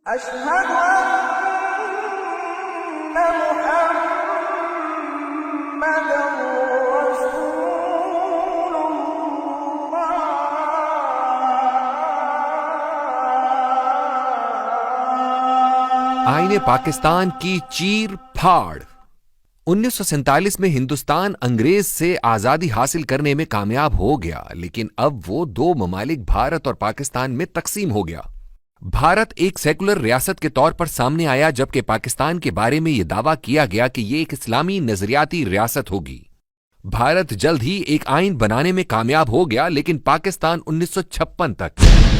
أشهد أن محمدا رسول الله. آئین پاکستان کی چیر پھاڑ 1947 میں ہندوستان انگریز سے آزادی حاصل کرنے میں کامیاب ہو گیا، لیکن اب وہ دو ممالک بھارت اور پاکستان میں تقسیم ہو گیا۔ بھارت ایک سیکولر ریاست کے طور پر سامنے آیا، جبکہ پاکستان کے بارے میں یہ دعویٰ کیا گیا کہ یہ ایک اسلامی نظریاتی ریاست ہوگی۔ بھارت جلد ہی ایک آئین بنانے میں کامیاب ہو گیا، لیکن پاکستان 1956 تک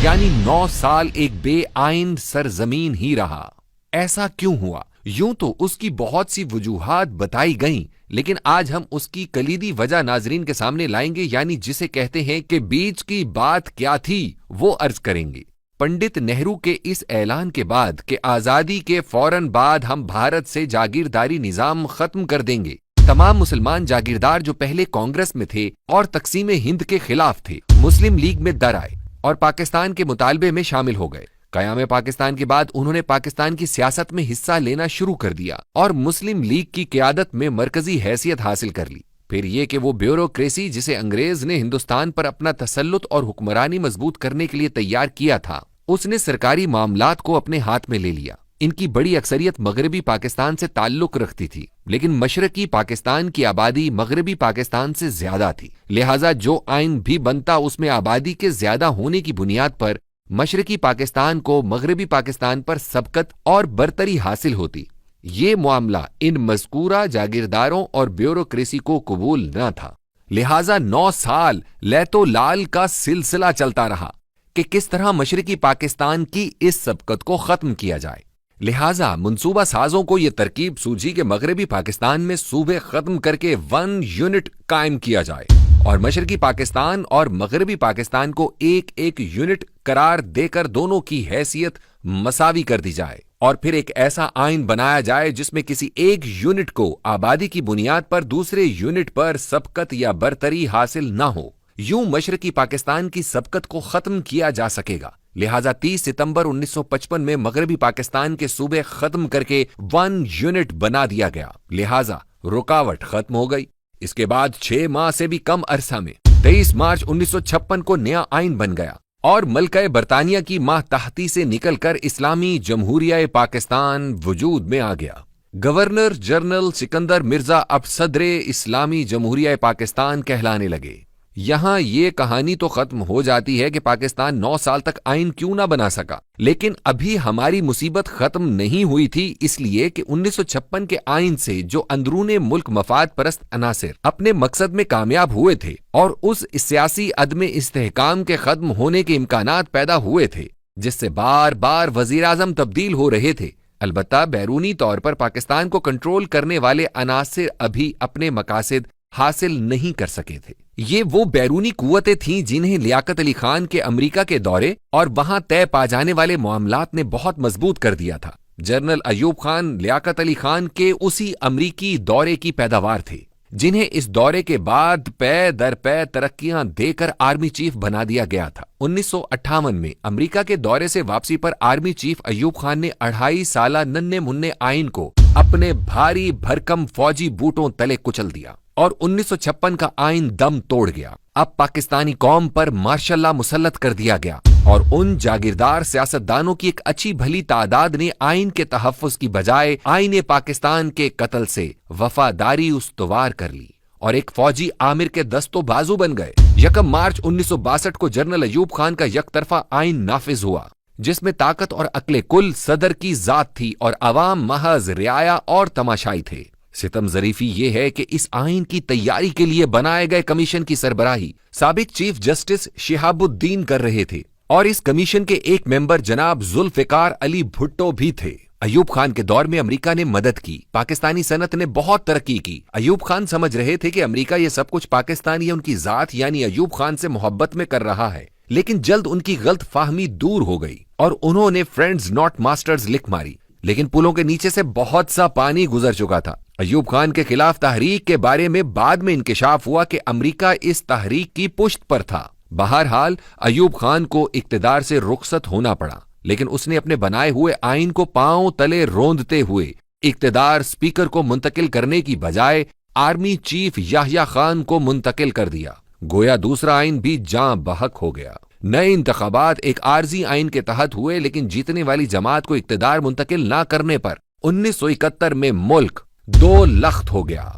یعنی 9 سال ایک بے آئین سرزمین ہی رہا۔ ایسا کیوں ہوا؟ یوں تو اس کی بہت سی وجوہات بتائی گئیں، لیکن آج ہم اس کی کلیدی وجہ ناظرین کے سامنے لائیں گے، یعنی جسے کہتے ہیں کہ بیچ کی بات کیا تھی وہ عرض کریں گے۔ پنڈت نہرو کے اس اعلان کے بعد کہ آزادی کے فوراً بعد ہم بھارت سے جاگیرداری نظام ختم کر دیں گے، تمام مسلمان جاگیردار جو پہلے کانگریس میں تھے اور تقسیم ہند کے خلاف تھے، مسلم لیگ میں در آئے اور پاکستان کے مطالبے میں شامل ہو گئے۔ قیام پاکستان کے بعد انہوں نے پاکستان کی سیاست میں حصہ لینا شروع کر دیا اور مسلم لیگ کی قیادت میں مرکزی حیثیت حاصل کر لی۔ پھر یہ کہ وہ بیوروکریسی جسے انگریز نے ہندوستان پر اپنا تسلط اور حکمرانی مضبوط کرنے کے لیے تیار کیا تھا، اس نے سرکاری معاملات کو اپنے ہاتھ میں لے لیا۔ ان کی بڑی اکثریت مغربی پاکستان سے تعلق رکھتی تھی، لیکن مشرقی پاکستان کی آبادی مغربی پاکستان سے زیادہ تھی، لہٰذا جو آئین بھی بنتا اس میں آبادی کے زیادہ ہونے کی بنیاد پر مشرقی پاکستان کو مغربی پاکستان پر سبقت اور برتری حاصل ہوتی۔ یہ معاملہ ان مذکورہ جاگیرداروں اور بیوروکریسی کو قبول نہ تھا، لہٰذا 9 سال لیتو لال کا سلسلہ چلتا رہا کہ کس طرح مشرقی پاکستان کی اس سبقت کو ختم کیا جائے۔ لہٰذا منصوبہ سازوں کو یہ ترکیب سوجھی کہ مغربی پاکستان میں صوبے ختم کر کے 1 یونٹ قائم کیا جائے اور مشرقی پاکستان اور مغربی پاکستان کو ایک ایک یونٹ قرار دے کر دونوں کی حیثیت مساوی کر دی جائے، اور پھر ایک ایسا آئین بنایا جائے جس میں کسی ایک یونٹ کو آبادی کی بنیاد پر دوسرے یونٹ پر سبقت یا برتری حاصل نہ ہو۔ یوں مشرقی پاکستان کی سبقت کو ختم کیا جا سکے گا۔ لہٰذا 30 ستمبر 1955 میں مغربی پاکستان کے صوبے ختم کر کے 1 یونٹ بنا دیا گیا، لہٰذا رکاوٹ ختم ہو گئی۔ اس کے بعد 6 ماہ سے بھی کم عرصہ میں 23 مارچ 1956 کو نیا آئین بن گیا اور ملکہ برطانیہ کی ماتحتی سے نکل کر اسلامی جمہوریہ پاکستان وجود میں آ گیا۔ گورنر جنرل سکندر مرزا اب صدر اسلامی جمہوریہ پاکستان کہلانے لگے۔ یہاں یہ کہانی تو ختم ہو جاتی ہے کہ پاکستان 9 سال تک آئین کیوں نہ بنا سکا، لیکن ابھی ہماری مصیبت ختم نہیں ہوئی تھی، اس لیے کہ 1956 کے آئین سے جو اندرون ملک مفاد پرست عناصر اپنے مقصد میں کامیاب ہوئے تھے اور اس سیاسی عدم استحکام کے ختم ہونے کے امکانات پیدا ہوئے تھے جس سے بار بار وزیر اعظم تبدیل ہو رہے تھے، البتہ بیرونی طور پر پاکستان کو کنٹرول کرنے والے عناصر ابھی اپنے مقاصد حاصل نہیں کر سکے تھے۔ یہ وہ بیرونی قوتیں تھیں جنہیں لیاقت علی خان کے امریکہ کے دورے اور وہاں طے پا جانے والے معاملات نے بہت مضبوط کر دیا تھا۔ جنرل ایوب خان لیاقت علی خان کے اسی امریکی دورے کی پیداوار تھے، جنہیں اس دورے کے بعد پے در پے ترقیاں دے کر آرمی چیف بنا دیا گیا تھا۔ 1958 میں امریکہ کے دورے سے واپسی پر آرمی چیف ایوب خان نے 2.5 سالہ ننھے منھے آئین کو اپنے بھاری بھرکم فوجی بوٹوں تلے کچل دیا اور 1956 کا آئین دم توڑ گیا۔ اب پاکستانی قوم پر مارشل لا مسلط کر دیا گیا اور ان جاگیردار سیاستدانوں کی ایک اچھی بھلی تعداد نے آئین کے تحفظ کی بجائے آئین پاکستان کے قتل سے وفاداری استوار کر لی اور ایک فوجی آمر کے دست و بازو بن گئے۔ 1 مارچ 1962 کو جنرل ایوب خان کا یک طرفہ آئین نافذ ہوا، جس میں طاقت اور عقل کل صدر کی ذات تھی اور عوام محض رعایا اور تماشائی تھے۔ ستم ظریفی یہ ہے کہ اس آئین کی تیاری کے لیے بنائے گئے کمیشن کی سربراہی سابق چیف جسٹس شہاب الدین کر رہے تھے اور اس کمیشن کے ایک ممبر جناب ذوالفقار علی بھٹو بھی تھے۔ ایوب خان کے دور میں امریکہ نے مدد کی، پاکستانی صنعت نے بہت ترقی کی۔ ایوب خان سمجھ رہے تھے کہ امریکہ یہ سب کچھ پاکستان یا ان کی ذات یعنی ایوب خان سے محبت میں کر رہا ہے، لیکن جلد ان کی غلط فہمی دور ہو گئی اور انہوں نے فرینڈز ناٹ ماسٹرز لکھ ماری، لیکن پلوں کے نیچے سے بہت سا پانی گزر چکا تھا۔ ایوب خان کے خلاف تحریک کے بارے میں بعد میں انکشاف ہوا کہ امریکہ اس تحریک کی پشت پر تھا۔ بہرحال ایوب خان کو اقتدار سے رخصت ہونا پڑا۔ लेकिन उसने अपने बनाए हुए आइन को पांव तले रोंदते हुए इक्तदार स्पीकर को मुंतकिल करने की बजाय आर्मी चीफ याह्या खान को मुंतकिल कर दिया। गोया दूसरा आइन भी जां बहक हो गया। नए इंतखाबात एक आर्जी आइन के तहत हुए, लेकिन जीतने वाली जमात को इक्तदार मुंतकिल ना करने पर 1971 में मुल्क दो लख्त हो गया।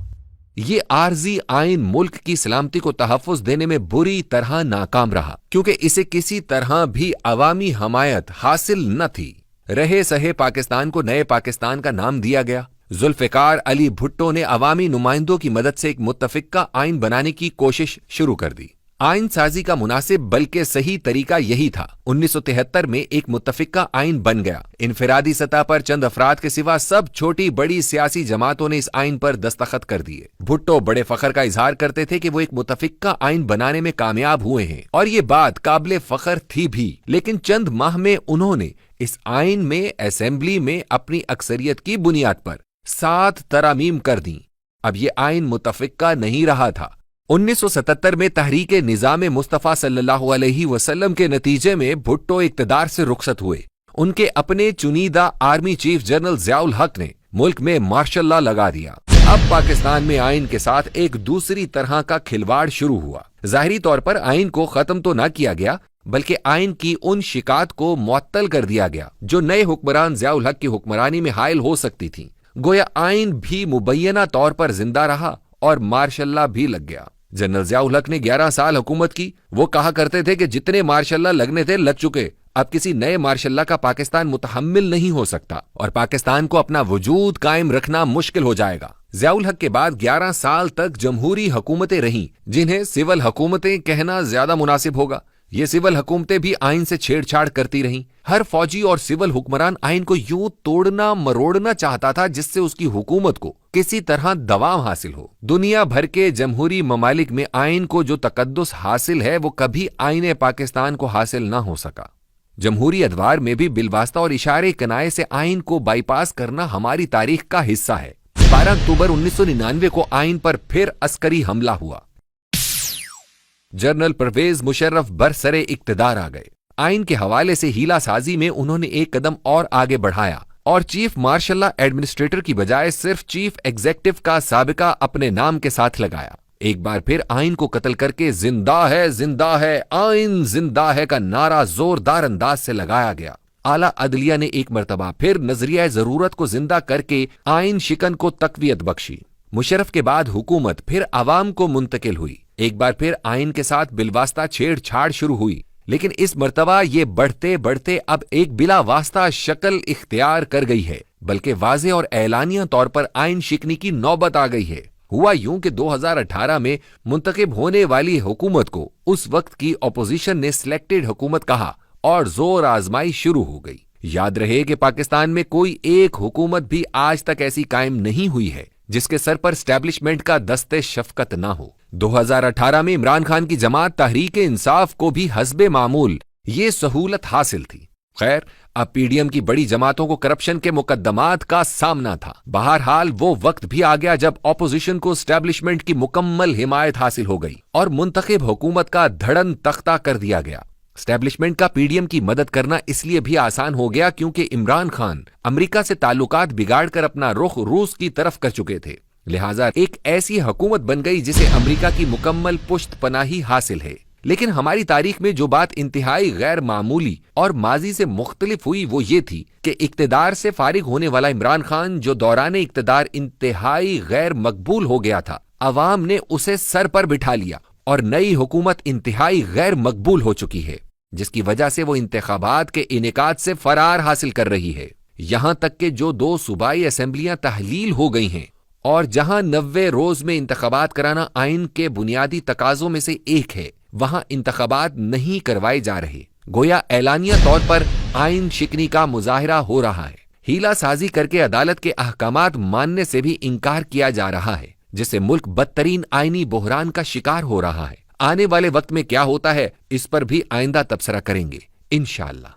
ये आर्जी आइन मुल्क की सलामती को तहफ़्फ़ुज़ देने में बुरी तरह नाकाम रहा, क्योंकि इसे किसी तरह भी अवामी हमायत हासिल न थी। रहे सहे पाकिस्तान को नए पाकिस्तान का नाम दिया गया। जुल्फ़िकार अली भुट्टो ने अवामी नुमाइंदों की मदद से एक मुत्तफ़िक़ा आइन बनाने की कोशिश शुरू कर दी। आइन साजी का मुनासिब बल्कि सही तरीका यही था। 1973 में एक मुत्तफ़िक़ा आइन बन गया। इनफरादी सतह पर चंद अफराद के सिवा सब छोटी बड़ी सियासी जमातों ने इस आइन पर दस्तखत कर दिए। भुट्टो बड़े फख्र का इजहार करते थे कि वो एक मुत्तफ़िक़ा आइन बनाने में कामयाब हुए हैं, और ये बात काबिले फख्र थी भी। लेकिन चंद माह में उन्होंने इस आइन में असेंबली में अपनी अक्सरियत की बुनियाद पर 7 तरामीम कर दी। अब ये आइन मुत्तफ़िक़ा नहीं रहा था। 1977 में तहरीक निज़ाम मुस्तफ़ा सल्लल्लाहु अलैहि वसल्लम के नतीजे में भुट्टो इक़्तिदार से रुखसत हुए। उनके अपने चुनीदा आर्मी चीफ जनरल ज़ियाउल हक ने मुल्क में मार्शल लॉ लगा दिया। अब पाकिस्तान में आइन के साथ एक दूसरी तरह का खिलवाड़ शुरू हुआ। ज़ाहिरी तौर पर आइन को खत्म तो ना किया गया, बल्कि आइन की उन शिकायत को मुअत्तल कर दिया गया जो नए हुक्मरान ज़ियाउल हक की हुक्मरानी में हायल हो सकती थी। गोया आइन भी मुबैयना तौर पर जिंदा रहा और मार्शल लॉ भी लग गया। जनरल ज़ियाउल हक ने 11 साल हुकूमत की। वो कहा करते थे कि जितने मार्शल लॉ लगने थे लग चुके, अब किसी नए मार्शल लॉ का पाकिस्तान मुतहम्मिल नहीं हो सकता और पाकिस्तान को अपना वजूद कायम रखना मुश्किल हो जाएगा। ज़ियाउल हक के बाद 11 साल तक जमहूरी हुकूमतें रहीं, जिन्हें सिविल हुकूमतें कहना ज्यादा मुनासिब होगा। ये सिविल हुकूमतें भी आइन से छेड़छाड़ करती रहीं। हर फौजी और सिविल हुक्मरान आइन को यूं तोड़ना मरोड़ना चाहता था जिससे उसकी हुकूमत को किसी तरह दवाम हासिल हो। दुनिया भर के जमहूरी ममालिक में आइन को जो तकद्दुस हासिल है वो कभी आइन पाकिस्तान को हासिल ना हो सका। जमहूरी अदवार में भी बिलवास्ता और इशारे कनाए से आइन को बाईपास करना हमारी तारीख का हिस्सा है। 12 अक्टूबर 1999 को आइन पर फिर अस्करी हमला हुआ। जनरल परवेज मुशर्रफ बरसरे इक्तदार आ गए। आइन के हवाले से हीला साजी में उन्होंने एक कदम और आगे बढ़ाया और चीफ मार्शल लॉ एडमिनिस्ट्रेटर की बजाय सिर्फ चीफ एग्जेक्टिव का साबिका अपने नाम के साथ लगाया। एक बार फिर आइन को कत्ल करके जिंदा है आइन जिंदा है का नारा जोरदार अंदाज से लगाया गया। आला अदलिया ने एक मर्तबा फिर नजरिया जरूरत को जिंदा करके आइन शिकन को तकवीयत बख्शी। मुशर्रफ के बाद हुकूमत फिर अवाम को मुंतकिल हुई। एक बार फिर आइन के साथ बिलवास्ता छेड़छाड़ शुरू हुई, लेकिन इस मर्तबा ये बढ़ते बढ़ते अब एक बिला वास्ता शक्ल इख्तियार कर गई है, बल्कि वाज़े और ऐलानिया तौर पर आइन शिकनी की नौबत आ गई है। हुआ यूं कि 2018 में मुंतखब होने वाली हुकूमत को उस वक्त की अपोजिशन ने सिलेक्टेड हुकूमत कहा और जोर आजमाई शुरू हो गई। याद रहे कि पाकिस्तान में कोई एक हुकूमत भी आज तक ऐसी कायम नहीं हुई है जिसके सर पर स्टैब्लिशमेंट का दस्ते शफकत ना हो। 2018 में इमरान खान की जमात तहरीक इंसाफ को भी हस्बे मामूल ये सहूलत हासिल थी। खैर, अब पीडीएम की बड़ी जमातों को करप्शन के मुकद्दमात का सामना था। बहरहाल वो वक्त भी आ गया जब ऑपोजिशन को स्टैब्लिशमेंट की मुकम्मल हिमायत हासिल हो गई और मुंतखब हुकूमत का धड़न तख्ता कर दिया गया। स्टैब्लिशमेंट का पीडीएम की मदद करना इसलिए भी आसान हो गया क्योंकि इमरान खान अमेरिका से ताल्लुकात बिगाड़कर अपना रुख रूस की तरफ कर चुके थे। लिहाजा एक ऐसी हुकूमत बन गई जिसे अमेरिका की मुकम्मल पुश्त पनाही हासिल है। लेकिन हमारी तारीख में जो बात इंतहाई गैर मामूली और माजी से मुख्तलिफ हुई वो ये थी कि इक्तदार से फारिग होने वाला इमरान खान जो दौरान इक्तदार इंतहाई गैर मकबूल हो गया था, अवाम ने उसे सर पर बिठा लिया और नई हुकूमत इंतहाई गैर मकबूल हो चुकी है, जिसकी वजह से वो इंतखाबात के इनेकाद से फरार हासिल कर रही है। यहां तक कि जो 2 सूबाई असेंबलियां तहलील हो गई हैं और जहां 90 रोज में इंतखाबात कराना आइन के बुनियादी तकाजों में से एक है, वहां इंतखाबात नहीं करवाए जा रहे। गोया ऐलानिया तौर पर आइन शिकनी का मुजाहिरा हो रहा है। हीला साजी करके अदालत के अहकामात मानने से भी इंकार किया जा रहा है, जिससे मुल्क बदतरीन आइनी बहरान का शिकार हो रहा है। आने वाले वक्त में क्या होता है इस पर भी आइंदा तबसरा करेंगे इंशाअल्लाह।